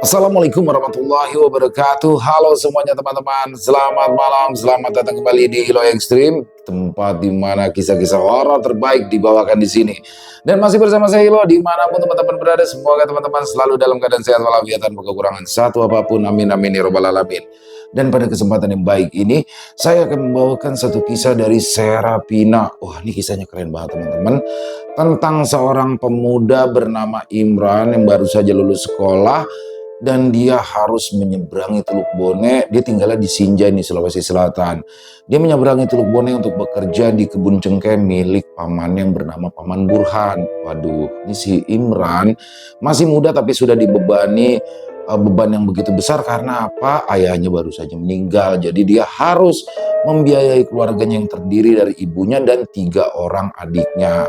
Assalamualaikum warahmatullahi wabarakatuh. Halo semuanya teman-teman. Selamat malam, selamat datang kembali di Hilo Extreme, tempat di mana kisah-kisah horor terbaik dibawakan di sini. Dan masih bersama saya Hilo, dimanapun teman-teman berada, semoga teman-teman selalu dalam keadaan sehat walafiat tanpa kekurangan satu apapun. Amin amin ya robbal alamin. Dan pada kesempatan yang baik ini, saya akan membawakan satu kisah dari Serapina. Wah, ini kisahnya keren banget teman-teman. Tentang seorang pemuda bernama Imran yang baru saja lulus sekolah dan dia harus menyeberangi Teluk Bone. Dia tinggalnya di Sinjai nih, Sulawesi Selatan. Dia menyeberangi Teluk Bone untuk bekerja di kebun cengkeh milik paman yang bernama Paman Burhan. Waduh, ini si Imran masih muda tapi sudah dibebani beban yang begitu besar karena apa? Ayahnya baru saja meninggal. Jadi dia harus membiayai keluarganya yang terdiri dari ibunya dan 3 orang adiknya.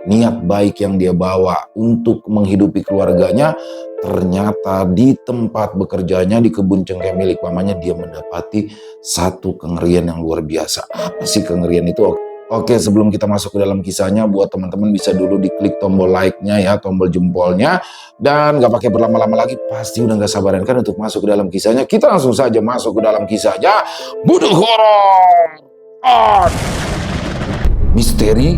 Niat baik yang dia bawa untuk menghidupi keluarganya, ternyata di tempat bekerjanya di kebun cengkeh milik pamannya dia mendapati satu kengerian yang luar biasa. Apa sih kengerian itu? Oke, sebelum kita masuk ke dalam kisahnya, buat teman-teman bisa dulu diklik tombol like-nya ya, tombol jempolnya. Dan gak pakai berlama-lama lagi, pasti udah gak sabaran kan untuk masuk ke dalam kisahnya. Kita langsung saja masuk ke dalam kisahnya. Budul horor on! Misteri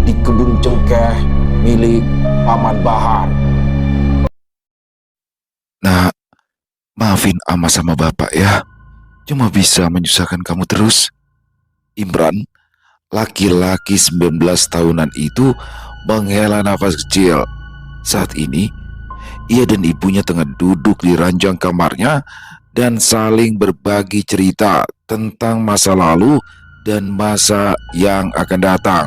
di kebun cengkeh milik Paman Bahar. Nah, maafin Ama sama Bapak ya. Cuma bisa menyusahkan kamu terus. Imran, laki-laki 19 tahunan itu menghela nafas kecil. Saat ini, ia dan ibunya tengah duduk di ranjang kamarnya dan saling berbagi cerita tentang masa lalu dan masa yang akan datang.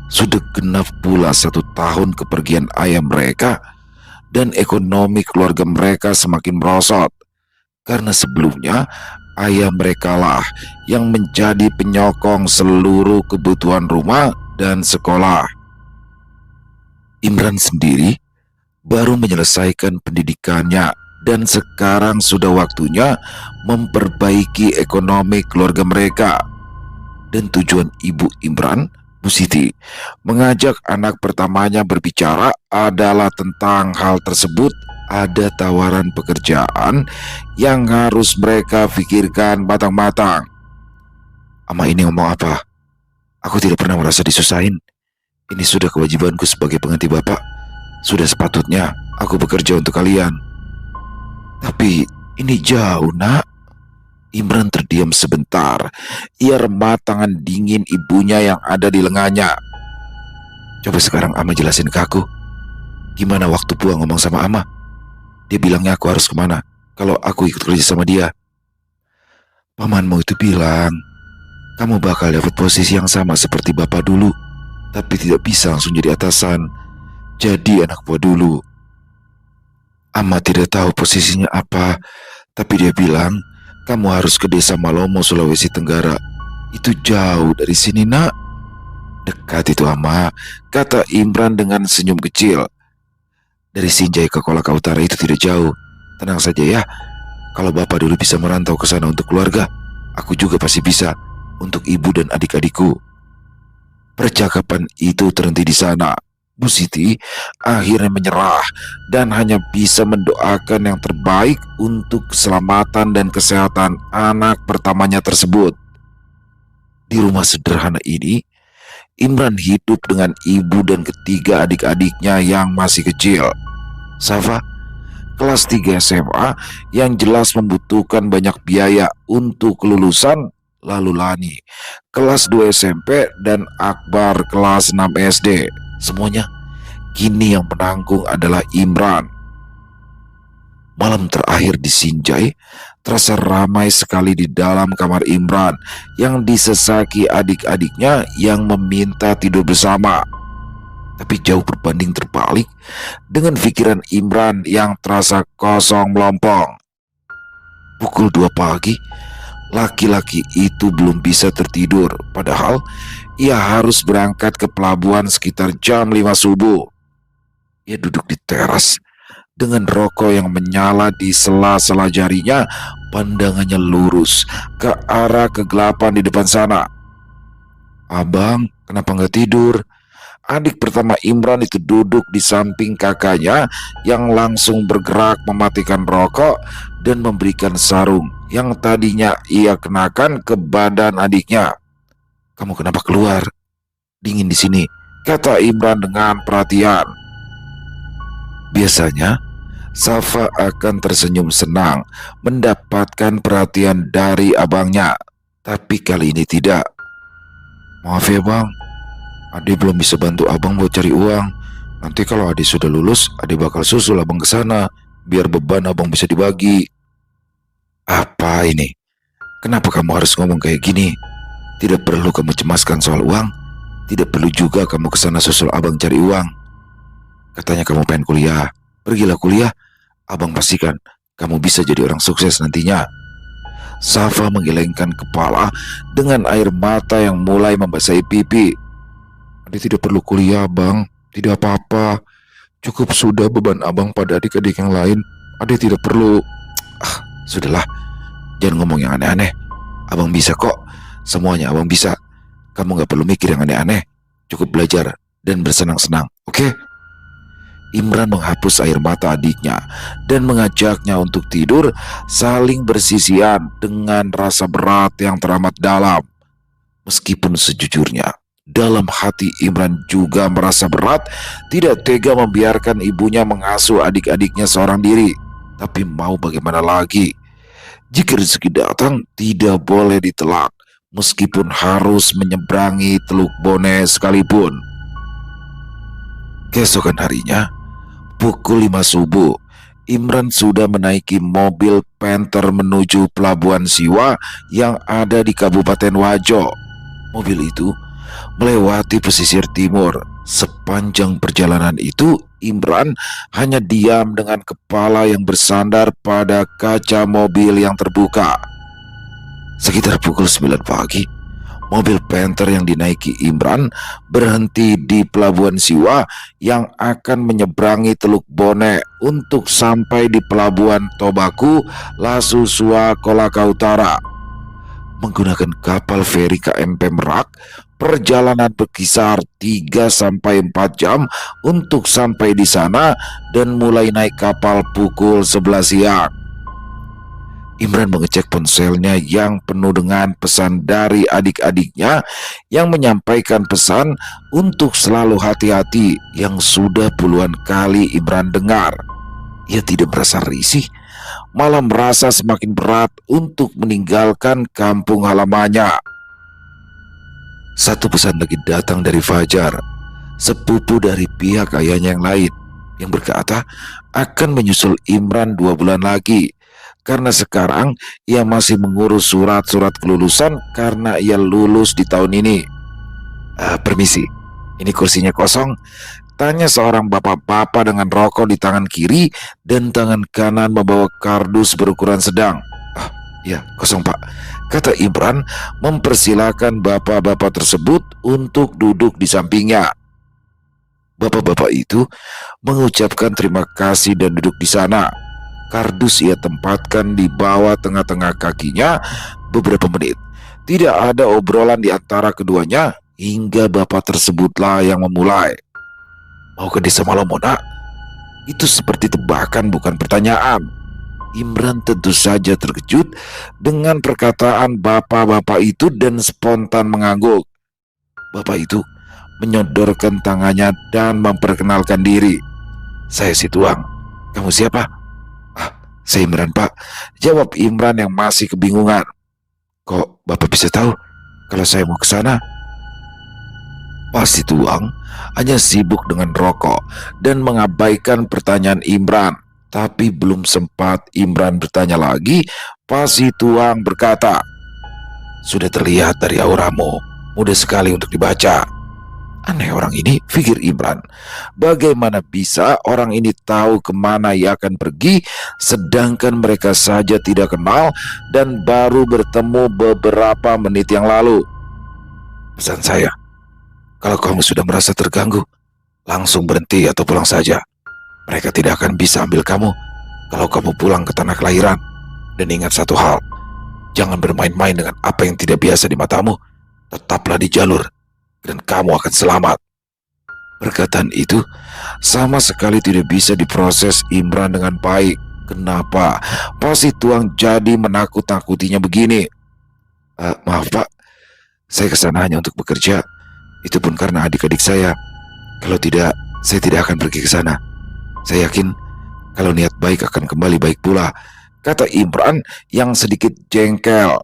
Sudah genap pula 1 tahun kepergian ayah mereka, dan ekonomi keluarga mereka semakin merosot karena sebelumnya ayah mereka lah yang menjadi penyokong seluruh kebutuhan rumah dan sekolah. Imran sendiri baru menyelesaikan pendidikannya dan sekarang sudah waktunya memperbaiki ekonomi keluarga mereka. Dan tujuan ibu Imran, Bu Siti, mengajak anak pertamanya berbicara adalah tentang hal tersebut. Ada tawaran pekerjaan yang harus mereka pikirkan matang-matang. Ama ini ngomong apa? Aku tidak pernah merasa disusahin. Ini sudah kewajibanku sebagai pengganti bapak. Sudah sepatutnya aku bekerja untuk kalian. Tapi ini jauh, nak. Imran terdiam sebentar. Ia remah tangan dingin ibunya yang ada di lengannya. Coba sekarang Ama jelasin ke aku. Gimana waktu Pua ngomong sama Ama? Dia bilangnya aku harus kemana kalau aku ikut kerja sama dia? Pamanmu itu bilang, kamu bakal dapat posisi yang sama seperti bapak dulu, tapi tidak bisa langsung jadi atasan. Jadi anak buah dulu. Ama tidak tahu posisinya apa, tapi dia bilang, kamu harus ke desa Malomo, Sulawesi Tenggara. Itu jauh dari sini, nak. Dekat itu, Ama, kata Imran dengan senyum kecil. Dari Sinjai ke Kolaka Utara itu tidak jauh. Tenang saja ya. Kalau bapak dulu bisa merantau ke sana untuk keluarga, aku juga pasti bisa untuk ibu dan adik-adikku. Percakapan itu terhenti di sana. Bu Siti akhirnya menyerah dan hanya bisa mendoakan yang terbaik untuk keselamatan dan kesehatan anak pertamanya tersebut. Di rumah sederhana ini, Imran hidup dengan ibu dan ketiga adik-adiknya yang masih kecil. Safa, kelas 3 SMA yang jelas membutuhkan banyak biaya untuk kelulusan, lalu Lani, kelas 2 SMP, dan Akbar kelas 6 SD. Semuanya kini yang menanggung adalah Imran. Malam terakhir di Sinjai terasa ramai sekali di dalam kamar Imran yang disesaki adik-adiknya yang meminta tidur bersama. Tapi jauh berbanding terbalik dengan pikiran Imran yang terasa kosong melompong. Pukul 2 pagi, laki-laki itu belum bisa tertidur, padahal ia harus berangkat ke pelabuhan sekitar jam 5 subuh. Ia duduk di teras dengan rokok yang menyala di sela-sela jarinya. Pandangannya lurus ke arah kegelapan di depan sana. Abang, kenapa nggak tidur? adik pertama Imran itu duduk di samping kakaknya yang langsung bergerak mematikan rokok dan memberikan sarung yang tadinya ia kenakan ke badan adiknya. "Kamu kenapa keluar? Dingin di sini," kata Imran dengan perhatian. Biasanya Safa akan tersenyum senang mendapatkan perhatian dari abangnya, tapi kali ini tidak. "Maaf ya bang, Ade belum bisa bantu abang buat cari uang. Nanti kalau Ade sudah lulus, Ade bakal susul abang ke sana, biar beban abang bisa dibagi." "Apa ini? Kenapa kamu harus ngomong kayak gini? Tidak perlu kamu cemaskan soal uang. Tidak perlu juga kamu ke sana susul abang cari uang. Katanya kamu pengen kuliah. Pergilah kuliah. Abang pastikan kamu bisa jadi orang sukses nantinya." Safa menggelengkan kepala dengan air mata yang mulai membasahi pipi. "Ade tidak perlu kuliah, bang. Tidak apa-apa. Cukup sudah beban abang pada adik-adik yang lain. Ade tidak perlu." Sudahlah. Jangan ngomong yang aneh-aneh. Abang bisa kok. Semuanya abang bisa. Kamu gak perlu mikir yang aneh-aneh. Cukup belajar dan bersenang-senang, oke? Imran menghapus air mata adiknya dan mengajaknya untuk tidur, saling bersisian dengan rasa berat yang teramat dalam. Meskipun sejujurnya, dalam hati Imran juga merasa berat, tidak tega membiarkan ibunya mengasuh adik-adiknya seorang diri. Tapi mau bagaimana lagi? Jika rezeki datang, tidak boleh ditelak, meskipun harus menyeberangi Teluk Bone sekalipun. Keesokan harinya, pukul 5 subuh, Imran sudah menaiki mobil Panther menuju Pelabuhan Siwa yang ada di Kabupaten Wajo. Mobil itu melewati pesisir timur. Sepanjang perjalanan itu, Imran hanya diam dengan kepala yang bersandar pada kaca mobil yang terbuka. Sekitar pukul 9 pagi, mobil Panther yang dinaiki Imran berhenti di Pelabuhan Siwa yang akan menyeberangi Teluk Bone untuk sampai di Pelabuhan Tobaku, Lasusua, Kolaka Utara. Menggunakan kapal feri KMP Merak, perjalanan berkisar 3-4 jam untuk sampai di sana dan mulai naik kapal pukul 11 siang. Imran mengecek ponselnya yang penuh dengan pesan dari adik-adiknya yang menyampaikan pesan untuk selalu hati-hati yang sudah puluhan kali Imran dengar. Ia tidak merasa risih, malah merasa semakin berat untuk meninggalkan kampung halamannya. Satu pesan lagi datang dari Fajar, sepupu dari pihak ayahnya yang lain, yang berkata akan menyusul Imran 2 bulan lagi. Karena sekarang ia masih mengurus surat-surat kelulusan karena ia lulus di tahun ini. Permisi, ini kursinya kosong. Tanya seorang bapak-bapak dengan rokok di tangan kiri dan tangan kanan membawa kardus berukuran sedang. Ya, kosong pak, kata Imran mempersilakan bapak-bapak tersebut untuk duduk di sampingnya. Bapak-bapak itu mengucapkan terima kasih dan duduk di sana. Kardus ia tempatkan di bawah tengah-tengah kakinya beberapa menit. Tidak ada obrolan di antara keduanya hingga bapak tersebutlah yang memulai. "Mau ke desa Malomo, nak?" Itu seperti tebakan, bukan pertanyaan. Imran tentu saja terkejut dengan perkataan bapak-bapak itu dan spontan mengangguk. Bapak itu menyodorkan tangannya dan memperkenalkan diri. "Saya si Tuang. Kamu siapa?" "Saya Imran, pak," jawab Imran yang masih kebingungan. "Kok bapak bisa tahu kalau saya mau ke sana?" Pasti Tuang hanya sibuk dengan rokok dan mengabaikan pertanyaan Imran. Tapi belum sempat Imran bertanya lagi, Pasti Tuang berkata, "Sudah terlihat dari auramu, mudah sekali untuk dibaca." Aneh orang ini, pikir Imran. Bagaimana bisa orang ini tahu kemana ia akan pergi, sedangkan mereka saja tidak kenal dan baru bertemu beberapa menit yang lalu. "Pesan saya, kalau kamu sudah merasa terganggu, langsung berhenti atau pulang saja. Mereka tidak akan bisa ambil kamu kalau kamu pulang ke tanah kelahiran. Dan ingat satu hal, jangan bermain-main dengan apa yang tidak biasa di matamu. Tetaplah di jalur dan kamu akan selamat." Perkataan itu sama sekali tidak bisa diproses Imran dengan baik. Kenapa Pak Situang jadi menakut-nakutinya begini? Maaf Pak, saya kesana hanya untuk bekerja. Itu pun karena adik-adik saya. Kalau tidak, saya tidak akan pergi ke sana. Saya yakin kalau niat baik akan kembali baik pula, kata Imran yang sedikit jengkel.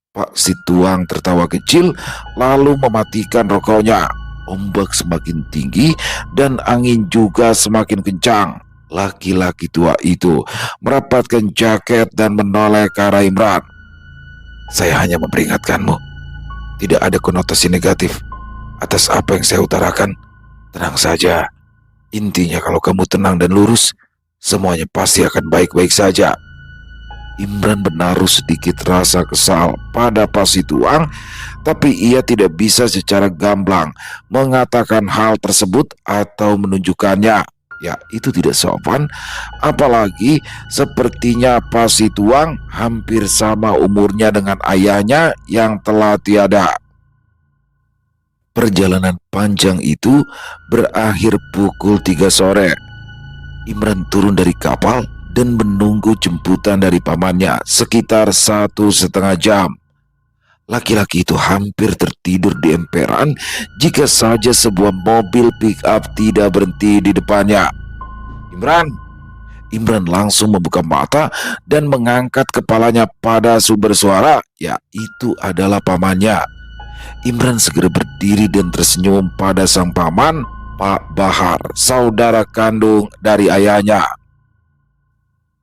Pak Situang tertawa kecil lalu mematikan rokoknya. Ombak semakin tinggi dan angin juga semakin kencang. Laki-laki tua itu merapatkan jaket dan menoleh ke arah Imran. Saya hanya memperingatkanmu. Tidak ada konotasi negatif atas apa yang saya utarakan. Tenang saja. Intinya kalau kamu tenang dan lurus, semuanya pasti akan baik-baik saja. Imran menaruh sedikit rasa kesal pada Pak Situang, tapi ia tidak bisa secara gamblang mengatakan hal tersebut atau menunjukkannya. Ya, itu tidak sopan, apalagi sepertinya Pak Situang hampir sama umurnya dengan ayahnya yang telah tiada. Perjalanan panjang itu berakhir pukul 3 sore. Imran turun dari kapal dan menunggu jemputan dari pamannya sekitar 1,5 jam. Laki-laki itu hampir tertidur di emperan jika saja sebuah mobil pick-up tidak berhenti di depannya. Imran langsung membuka mata dan mengangkat kepalanya pada sumber suara. Ya, itu adalah pamannya. Imran segera berdiri dan tersenyum pada sang paman, Pak Bahar, saudara kandung dari ayahnya.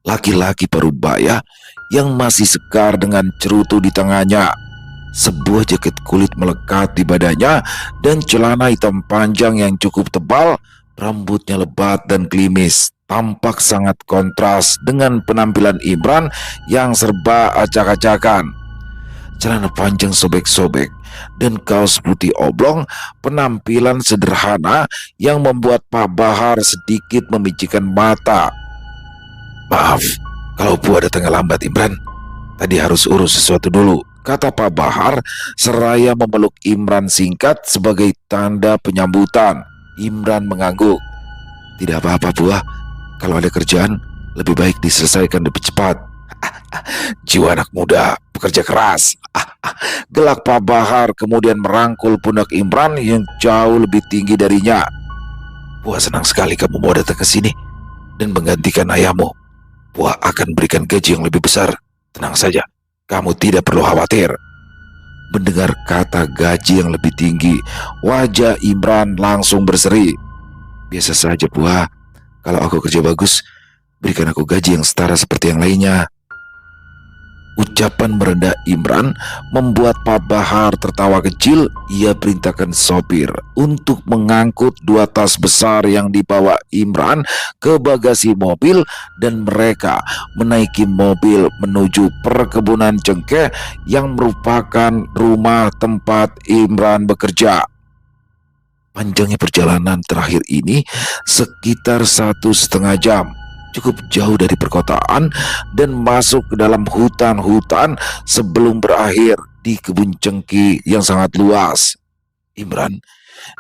Laki-laki parubaya yang masih sekar dengan cerutu di tangannya. Sebuah jaket kulit melekat di badannya dan celana hitam panjang yang cukup tebal, rambutnya lebat dan klimis. Tampak sangat kontras dengan penampilan Imran yang serba acak-acakan. Celana panjang sobek-sobek dan kaos putih oblong, penampilan sederhana yang membuat Pak Bahar sedikit memicikan mata. Maaf, kalau buah datangnya lambat Imran. Tadi harus urus sesuatu dulu, kata Pak Bahar seraya memeluk Imran singkat sebagai tanda penyambutan. Imran mengangguk. Tidak apa-apa buah, kalau ada kerjaan lebih baik diselesaikan lebih cepat. Jiwa anak muda, bekerja keras. Gelak Pak Bahar kemudian merangkul pundak Imran yang jauh lebih tinggi darinya. Buah senang sekali kamu mau datang ke sini dan menggantikan ayahmu. Buah akan berikan gaji yang lebih besar. Tenang saja, kamu tidak perlu khawatir. Mendengar kata gaji yang lebih tinggi, wajah Imran langsung berseri. Biasa saja Buah, kalau aku kerja bagus, berikan aku gaji yang setara seperti yang lainnya. Ucapan merendah Imran membuat Pak Bahar tertawa kecil. Ia perintahkan sopir untuk mengangkut 2 tas besar yang dibawa Imran ke bagasi mobil dan mereka menaiki mobil menuju perkebunan cengkeh yang merupakan rumah tempat Imran bekerja. Panjangnya perjalanan terakhir ini sekitar 1,5 jam. Cukup jauh dari perkotaan dan masuk ke dalam hutan-hutan sebelum berakhir di kebun cengkeh yang sangat luas. Imran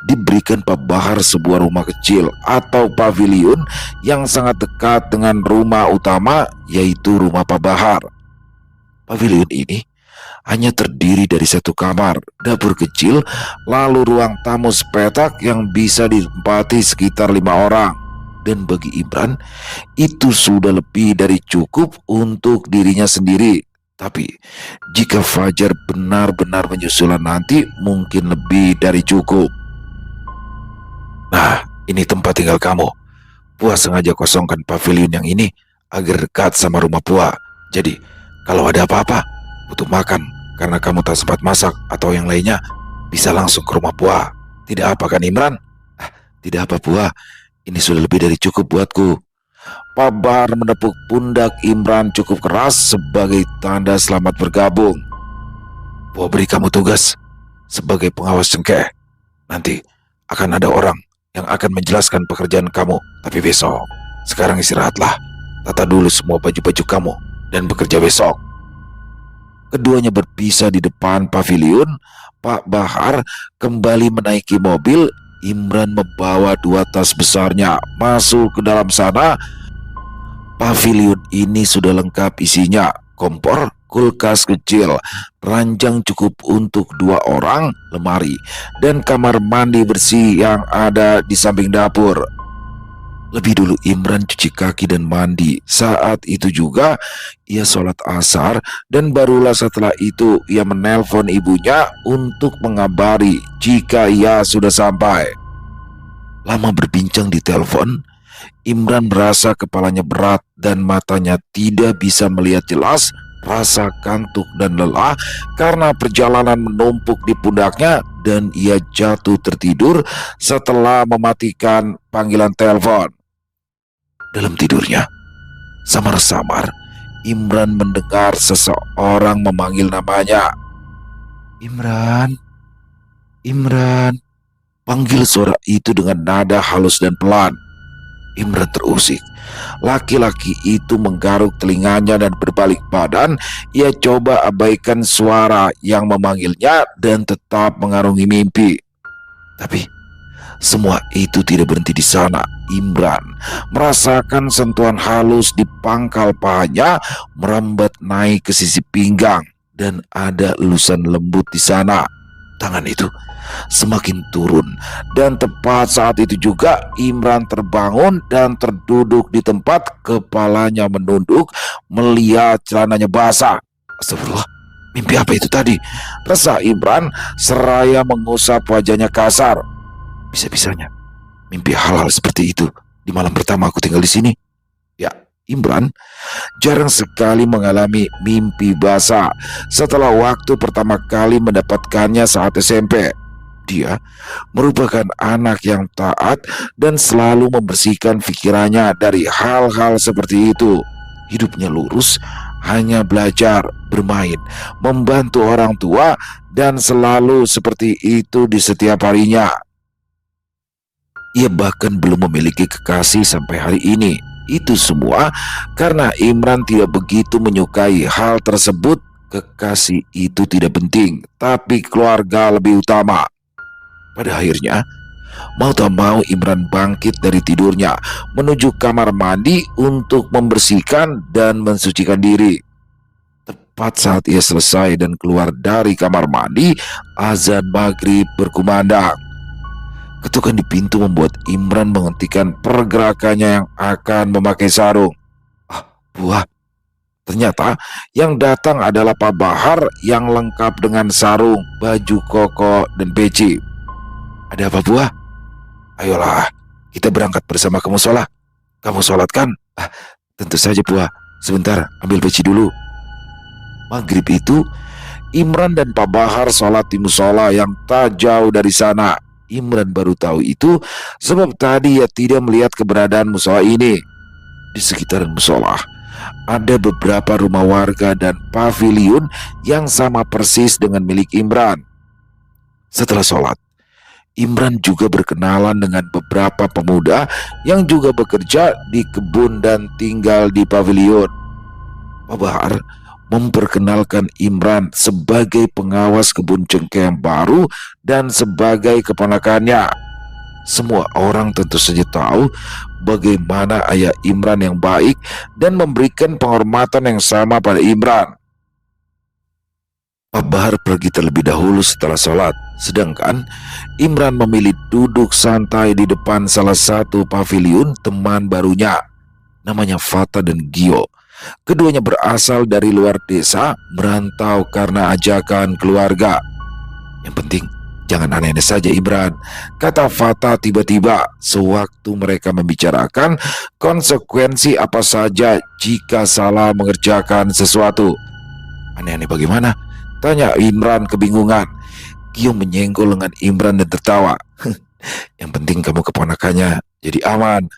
diberikan Pak Bahar sebuah rumah kecil atau pavilion yang sangat dekat dengan rumah utama, yaitu rumah Pak Bahar. Pavilion ini hanya terdiri dari 1 kamar, dapur kecil, lalu ruang tamu sepetak yang bisa ditempati sekitar 5 orang. Dan bagi Imran, itu sudah lebih dari cukup untuk dirinya sendiri. Tapi, jika Fajar benar-benar menyusulan nanti, mungkin lebih dari cukup. Nah, ini tempat tinggal kamu. Pua sengaja kosongkan pavilion yang ini agar dekat sama rumah Pua. Jadi, kalau ada apa-apa, butuh makan, karena kamu tak sempat masak atau yang lainnya, bisa langsung ke rumah Pua. Tidak apa kan Imran? Tidak apa Pua. Ini sudah lebih dari cukup buatku. Pak Bahar menepuk pundak Imran cukup keras sebagai tanda selamat bergabung. Buah beri kamu tugas sebagai pengawas cengkeh. Nanti akan ada orang yang akan menjelaskan pekerjaan kamu. Tapi besok, sekarang istirahatlah. Tata dulu semua baju-baju kamu dan bekerja besok. Keduanya berpisah di depan pavilion. Pak Bahar kembali menaiki mobil. Imran membawa 2 tas besarnya masuk ke dalam sana. Pavilion ini sudah lengkap isinya: kompor, kulkas kecil, ranjang cukup untuk 2 orang, lemari, dan kamar mandi bersih yang ada di samping dapur. Lebih dulu Imran cuci kaki dan mandi. Saat itu juga ia sholat asar, dan barulah setelah itu ia menelpon ibunya untuk mengabari jika ia sudah sampai. Lama berbincang di telepon, Imran merasa kepalanya berat dan matanya tidak bisa melihat jelas. Rasa kantuk dan lelah karena perjalanan menumpuk di pundaknya, dan ia jatuh tertidur setelah mematikan panggilan telepon. Dalam tidurnya, samar-samar Imran mendengar seseorang memanggil namanya. "Imran, Imran." Panggil suara itu dengan nada halus dan pelan. Imran terusik. Laki-laki itu menggaruk telinganya dan berbalik badan. Ia coba abaikan suara yang memanggilnya dan tetap mengarungi mimpi. Tapi semua itu tidak berhenti di sana. Imran merasakan sentuhan halus di pangkal pahanya, merambat naik ke sisi pinggang, dan ada elusan lembut di sana. Tangan itu semakin turun, dan tepat saat itu juga Imran terbangun dan terduduk di tempat, kepalanya menunduk melihat celananya basah. Astagfirullah, mimpi apa itu tadi? Resah Imran seraya mengusap wajahnya kasar. Bisa-bisanya mimpi hal-hal seperti itu di malam pertama aku tinggal di sini. Ya, Imran jarang sekali mengalami mimpi basah setelah waktu pertama kali mendapatkannya saat SMP. Dia merupakan anak yang taat dan selalu membersihkan pikirannya dari hal-hal seperti itu. Hidupnya lurus, hanya belajar, bermain, membantu orang tua, dan selalu seperti itu di setiap harinya. Ia bahkan belum memiliki kekasih sampai hari ini. Itu semua karena Imran tidak begitu menyukai hal tersebut. Kekasih itu tidak penting, tapi keluarga lebih utama. Pada akhirnya, mau tak mau Imran bangkit dari tidurnya, menuju kamar mandi untuk membersihkan dan mensucikan diri. Tepat saat ia selesai dan keluar dari kamar mandi, azan maghrib berkumandang. Ketukan di pintu membuat Imran menghentikan pergerakannya yang akan memakai sarung. Buah, ternyata yang datang adalah Pak Bahar yang lengkap dengan sarung, baju koko, dan peci. "Ada apa, Buah?" "Ayolah, kita berangkat bersama ke musola. Kamu sholat kan?" Tentu saja, Buah. Sebentar, ambil peci dulu." Maghrib itu, Imran dan Pak Bahar sholat di musola yang tak jauh dari sana. Imran baru tahu itu sebab tadi ia tidak melihat keberadaan musola ini. Di sekitaran musola ada beberapa rumah warga dan pavilion yang sama persis dengan milik Imran. Setelah sholat, Imran juga berkenalan dengan beberapa pemuda yang juga bekerja di kebun dan tinggal di pavilion. Pak Bahar memperkenalkan Imran sebagai pengawas kebun cengkeh yang baru dan sebagai keponakannya. Semua orang tentu saja tahu bagaimana ayah Imran yang baik dan memberikan penghormatan yang sama pada Imran. Pak Bahar pergi terlebih dahulu setelah sholat, sedangkan Imran memilih duduk santai di depan salah satu pavilion teman barunya. Namanya Fata dan Gio. Keduanya berasal dari luar desa, merantau karena ajakan keluarga. "Yang penting jangan aneh-aneh saja, Imran," kata Fata tiba-tiba sewaktu mereka membicarakan konsekuensi apa saja jika salah mengerjakan sesuatu. "Aneh-aneh bagaimana?" tanya Imran kebingungan. Gio menyenggol lengan Imran dan tertawa. "Yang penting kamu keponakannya, jadi aman."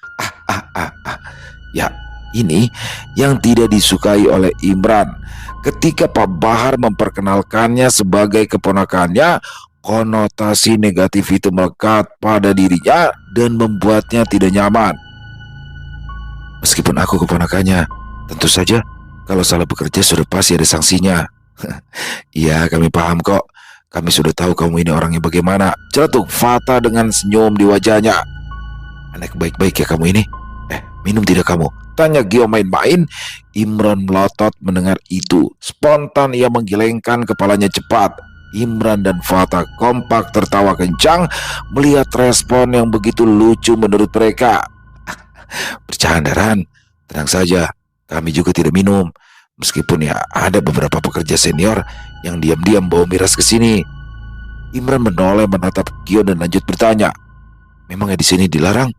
Ya, ini yang tidak disukai oleh Imran. Ketika Pak Bahar memperkenalkannya sebagai keponakannya, konotasi negatif itu melekat pada dirinya dan membuatnya tidak nyaman. "Meskipun aku keponakannya, tentu saja kalau salah bekerja sudah pasti ada sanksinya." "Iya, kami paham kok. Kami sudah tahu kamu ini orangnya bagaimana, celetuk Fata dengan senyum di wajahnya. Anak baik-baik ya kamu ini. Minum tidak kamu? Tanya Gio main-main. Imran melotot mendengar itu. Spontan ia menggelengkan kepalanya cepat. Imran dan Fata kompak tertawa kencang melihat respon yang begitu lucu menurut mereka. Bercanda Ran, tenang saja, kami juga tidak minum. Meskipun ya ada beberapa pekerja senior yang diam-diam bawa miras ke sini. Imran menoleh menatap Gio dan lanjut bertanya, memangnya di sini dilarang?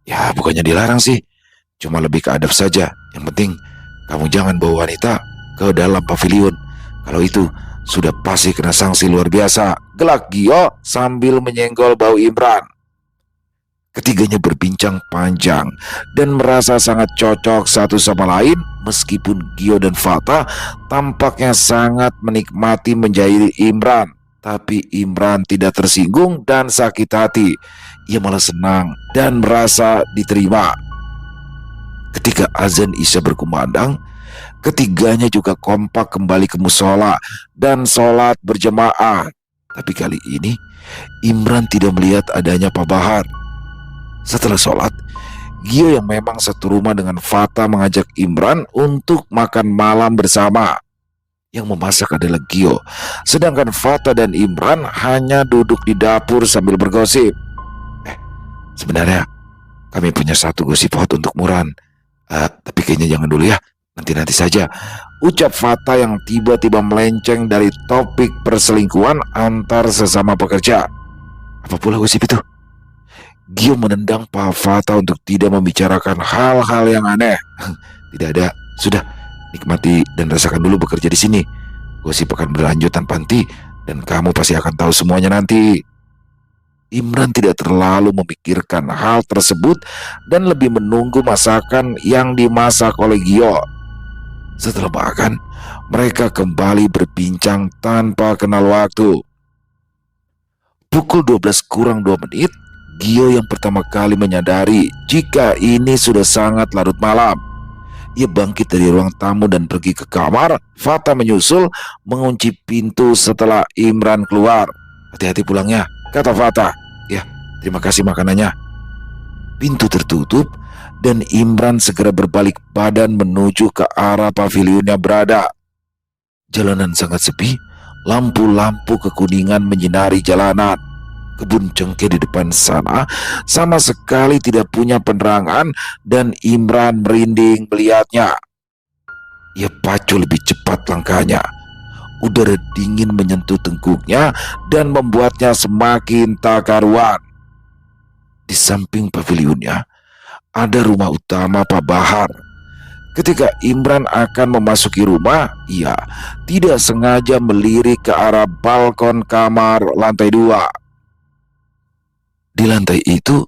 Ya bukannya dilarang sih, cuma lebih ke adab saja. Yang penting kamu jangan bawa wanita ke dalam pavilion. Kalau itu sudah pasti kena sanksi luar biasa, gelak Gio sambil menyenggol bau Imran. Ketiganya berbincang panjang dan merasa sangat cocok satu sama lain, meskipun Gio dan Fata tampaknya sangat menikmati menjairi Imran. Tapi Imran tidak tersinggung dan sakit hati. Ia malah senang dan merasa diterima. Ketika azan Isya berkumandang, ketiganya juga kompak kembali ke musola dan sholat berjamaah. Tapi kali ini Imran tidak melihat adanya Pak Bahar. Setelah sholat, Gio yang memang satu rumah dengan Fata mengajak Imran untuk makan malam bersama. Yang memasak adalah Gio, sedangkan Fata dan Imran hanya duduk di dapur sambil bergosip. Sebenarnya kami punya satu gosip hot untuk Muran. Tapi kayaknya jangan dulu ya, nanti saja, ucap Fata yang tiba-tiba melenceng dari topik perselingkuhan antar sesama pekerja. Apa pula gosip itu? Gio menendang Pak Fata untuk tidak membicarakan hal-hal yang aneh. Tidak ada, sudah, nikmati dan rasakan dulu bekerja di sini. Gosip akan berlanjut tanpa henti dan kamu pasti akan tahu semuanya nanti. Imran tidak terlalu memikirkan hal tersebut dan lebih menunggu masakan yang dimasak oleh Gio. Setelah makan, mereka kembali berbincang tanpa kenal waktu. Pukul 12 kurang 2 menit, Gio yang pertama kali menyadari jika ini sudah sangat larut malam. Ia bangkit dari ruang tamu dan pergi ke kamar. Fata menyusul, mengunci pintu setelah Imran keluar. Hati-hati pulangnya, kata Fata. Ya, terima kasih makanannya. Pintu tertutup dan Imran segera berbalik badan menuju ke arah pavilionnya berada. Jalanan sangat sepi, lampu-lampu kekuningan menyinari jalanan. Kebun cengkeh di depan sana sama sekali tidak punya penerangan dan Imran merinding melihatnya. Ia pacu lebih cepat langkahnya. Udara dingin menyentuh tengkuknya dan membuatnya semakin tak karuan. Di samping pavilionnya ada rumah utama Pak Bahar. Ketika Imran akan memasuki rumah, ia tidak sengaja melirik ke arah balkon kamar lantai 2. Di lantai itu,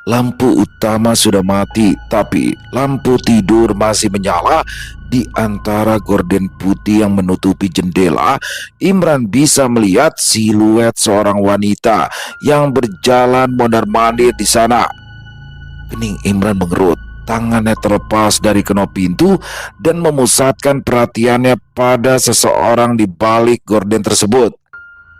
lampu utama sudah mati, tapi lampu tidur masih menyala. Di antara gorden putih yang menutupi jendela, Imran bisa melihat siluet seorang wanita yang berjalan mondar-mandir di sana. Kening Imran mengerut, tangannya terlepas dari kenop pintu dan memusatkan perhatiannya pada seseorang di balik gorden tersebut.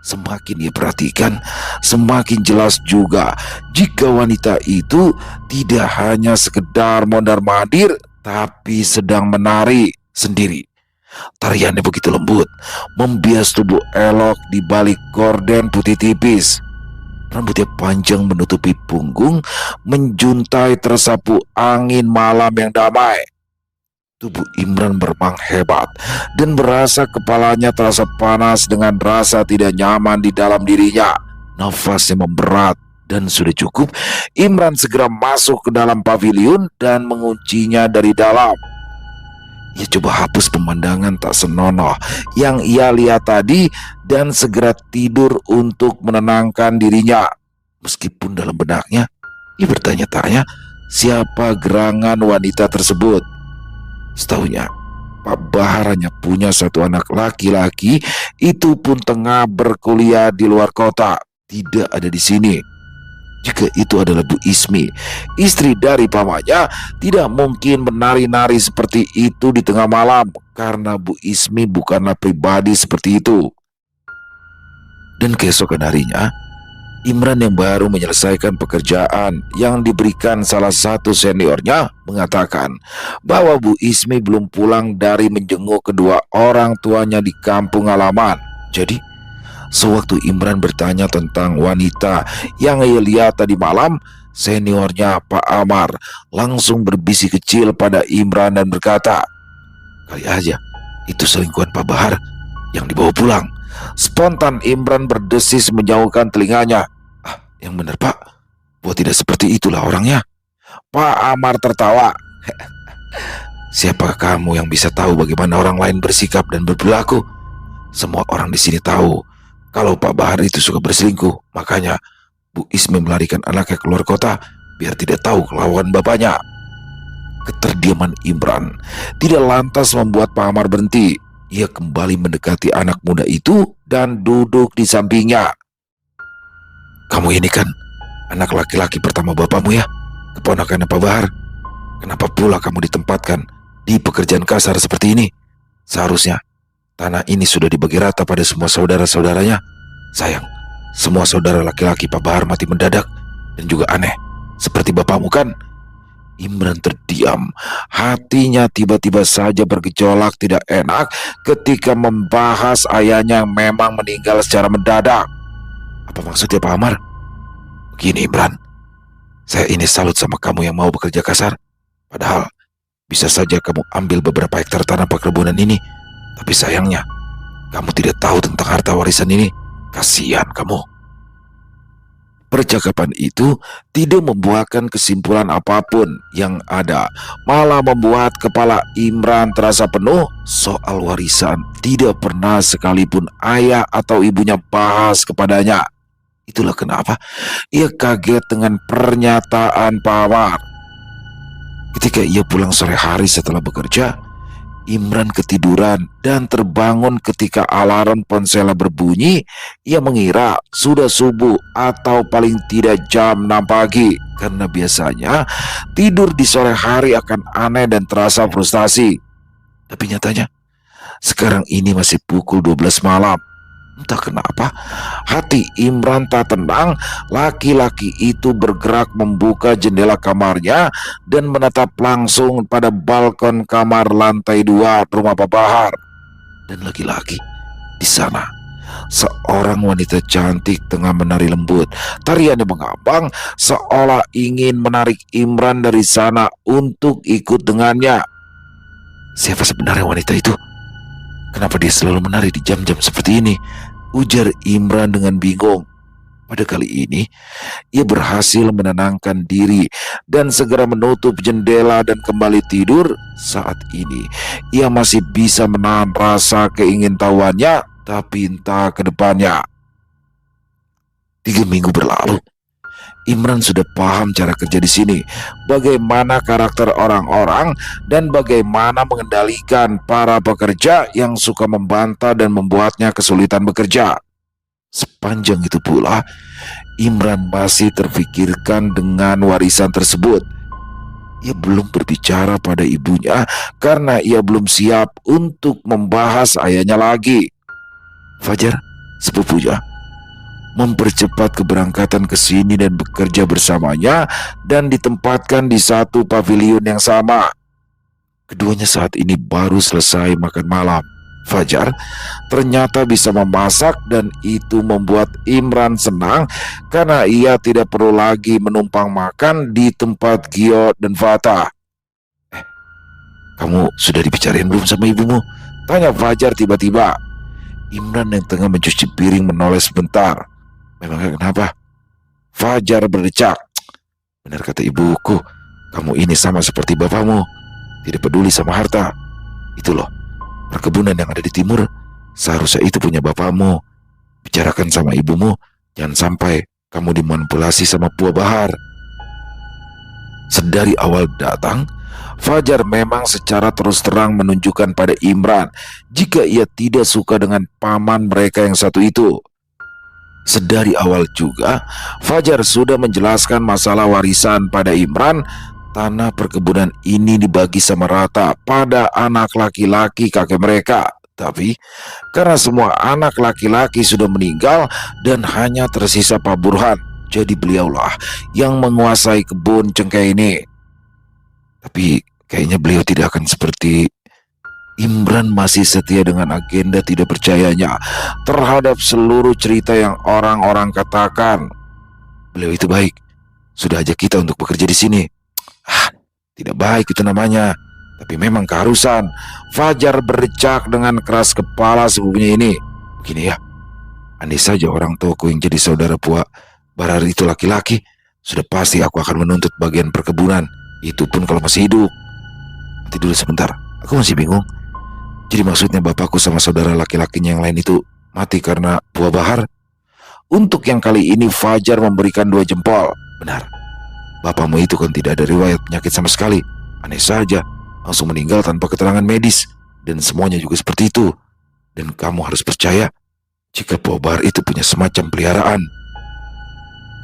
Semakin ia perhatikan, semakin jelas juga jika wanita itu tidak hanya sekedar mondar-mandir, tapi sedang menari sendiri. Tariannya begitu lembut, membias tubuh elok di balik gorden putih tipis. Rambutnya panjang menutupi punggung, menjuntai tersapu angin malam yang damai. Tubuh Imran beremang hebat dan berasa kepalanya terasa panas dengan rasa tidak nyaman di dalam dirinya. Nafasnya memberat dan sudah cukup. Imran segera masuk ke dalam pavilion dan menguncinya dari dalam. Ia coba hapus pemandangan tak senonoh yang ia lihat tadi dan segera tidur untuk menenangkan dirinya. Meskipun dalam benaknya ia bertanya-tanya siapa gerangan wanita tersebut. Setahunya Pak Bahar hanya punya satu anak laki-laki, itu pun tengah berkuliah di luar kota, tidak ada di sini. Jika itu adalah Bu Ismi, istri dari pamannya, tidak mungkin menari-nari seperti itu di tengah malam, karena Bu Ismi bukanlah pribadi seperti itu. Dan keesokan harinya, Imran yang baru menyelesaikan pekerjaan yang diberikan salah satu seniornya mengatakan bahwa Bu Ismi belum pulang dari menjenguk kedua orang tuanya di kampung halaman. Jadi, sewaktu Imran bertanya tentang wanita yang ia lihat tadi malam, seniornya Pak Amar langsung berbisik kecil pada Imran dan berkata, "Kali aja itu selingkuhan Pak Bahar yang dibawa pulang." Spontan Imran berdesis menjauhkan telinganya. "Ah, yang benar Pak, buat tidak seperti itulah orangnya." Pak Amar tertawa. "Siapakah kamu yang bisa tahu bagaimana orang lain bersikap dan berperilaku? Semua orang di sini tahu kalau Pak Bahar itu suka berselingkuh. Makanya Bu Ismi melarikan anaknya keluar kota biar tidak tahu kelakuan bapaknya." Keterdiaman Imran tidak lantas membuat Pak Amar berhenti. Ia kembali mendekati anak muda itu dan duduk di sampingnya. "Kamu ini kan anak laki-laki pertama bapakmu ya, keponakannya Pak Bahar. Kenapa pula kamu ditempatkan di pekerjaan kasar seperti ini? Seharusnya tanah ini sudah dibagi rata pada semua saudara-saudaranya. Sayang, semua saudara laki-laki Pak Bahar mati mendadak dan juga aneh, seperti bapakmu kan?" Imran terdiam. Hatinya tiba-tiba saja bergejolak tidak enak ketika membahas ayahnya yang memang meninggal secara mendadak. "Apa maksudnya Pak Amar?" "Begini Imran, saya ini salut sama kamu yang mau bekerja kasar. Padahal bisa saja kamu ambil beberapa hektar tanah perkebunan ini. Tapi sayangnya kamu tidak tahu tentang harta warisan ini. Kasihan kamu." Percakapan itu tidak membuahkan kesimpulan apapun, yang ada malah membuat kepala Imran terasa penuh. Soal warisan tidak pernah sekalipun ayah atau ibunya bahas kepadanya. Itulah kenapa ia kaget dengan pernyataan Pak Amar. Ketika ia pulang sore hari setelah bekerja, Imran ketiduran dan terbangun ketika alarm ponselnya berbunyi. Ia mengira sudah subuh atau paling tidak jam 6 pagi, karena biasanya tidur di sore hari akan aneh dan terasa frustasi. Tapi nyatanya sekarang ini masih pukul 12 malam. Entah kenapa hati Imran tak tenang. Laki-laki itu bergerak membuka jendela kamarnya dan menatap langsung pada balkon kamar lantai 2 rumah Pak Bahar. Dan lagi-lagi di sana seorang wanita cantik tengah menari lembut. Tariannya mengambang seolah ingin menarik Imran dari sana untuk ikut dengannya. Siapa sebenarnya wanita itu? Kenapa dia selalu menari di jam-jam seperti ini? Ujar Imran dengan bingung. Pada kali ini, ia berhasil menenangkan diri dan segera menutup jendela dan kembali tidur. Saat ini, ia masih bisa menahan rasa keingintahuannya, tapi entah ke depannya. 3 minggu berlalu. Imran sudah paham cara kerja di sini, bagaimana karakter orang-orang, dan bagaimana mengendalikan para pekerja yang suka membantah dan membuatnya kesulitan bekerja. Sepanjang itu pula, Imran masih terfikirkan dengan warisan tersebut. Ia belum berbicara pada ibunya karena ia belum siap untuk membahas ayahnya lagi. Fajar, sepupunya, mempercepat keberangkatan ke sini dan bekerja bersamanya dan ditempatkan di satu pavilion yang sama. Keduanya saat ini baru selesai makan malam. Fajar ternyata bisa memasak dan itu membuat Imran senang karena ia tidak perlu lagi menumpang makan di tempat Gio dan Fatah. "Kamu sudah dibicarain belum sama ibumu?" tanya Fajar tiba-tiba. Imran yang tengah mencuci piring menoleh sebentar. "Memangnya kenapa?" Fajar berdecak. "Benar kata ibuku, kamu ini sama seperti bapakmu, tidak peduli sama harta. Itu loh, perkebunan yang ada di timur, seharusnya itu punya bapakmu. Bicarakan sama ibumu, jangan sampai kamu dimanipulasi sama Pua Bahar." Sedari awal datang, Fajar memang secara terus terang menunjukkan pada Imran jika ia tidak suka dengan paman mereka yang satu itu. Sedari awal juga, Fajar sudah menjelaskan masalah warisan pada Imran. Tanah perkebunan ini dibagi sama rata pada anak laki-laki kakek mereka. Tapi karena semua anak laki-laki sudah meninggal dan hanya tersisa Pak Burhan, jadi beliaulah yang menguasai kebun cengkeh ini. Tapi kayaknya beliau tidak akan seperti Imran. Masih setia dengan agenda tidak percayanya terhadap seluruh cerita yang orang-orang katakan. Beliau itu baik, sudah ajak kita untuk bekerja di sini. Tidak baik itu namanya, tapi memang keharusan. Fajar berdecak dengan keras kepala sebelumnya ini. Begini ya, andai saja orang tuaku yang jadi saudara Puak Barar itu laki-laki, sudah pasti aku akan menuntut bagian perkebunan. Itu pun kalau masih hidup. Nanti dulu sebentar, aku masih bingung. Jadi maksudnya bapakku sama saudara laki-lakinya yang lain itu mati karena buah bahar? Untuk yang kali ini Fajar memberikan 2 jempol. Benar, bapakmu itu kan tidak ada riwayat penyakit sama sekali. Aneh saja, langsung meninggal tanpa keterangan medis. Dan semuanya juga seperti itu. Dan kamu harus percaya, jika buah bahar itu punya semacam peliharaan.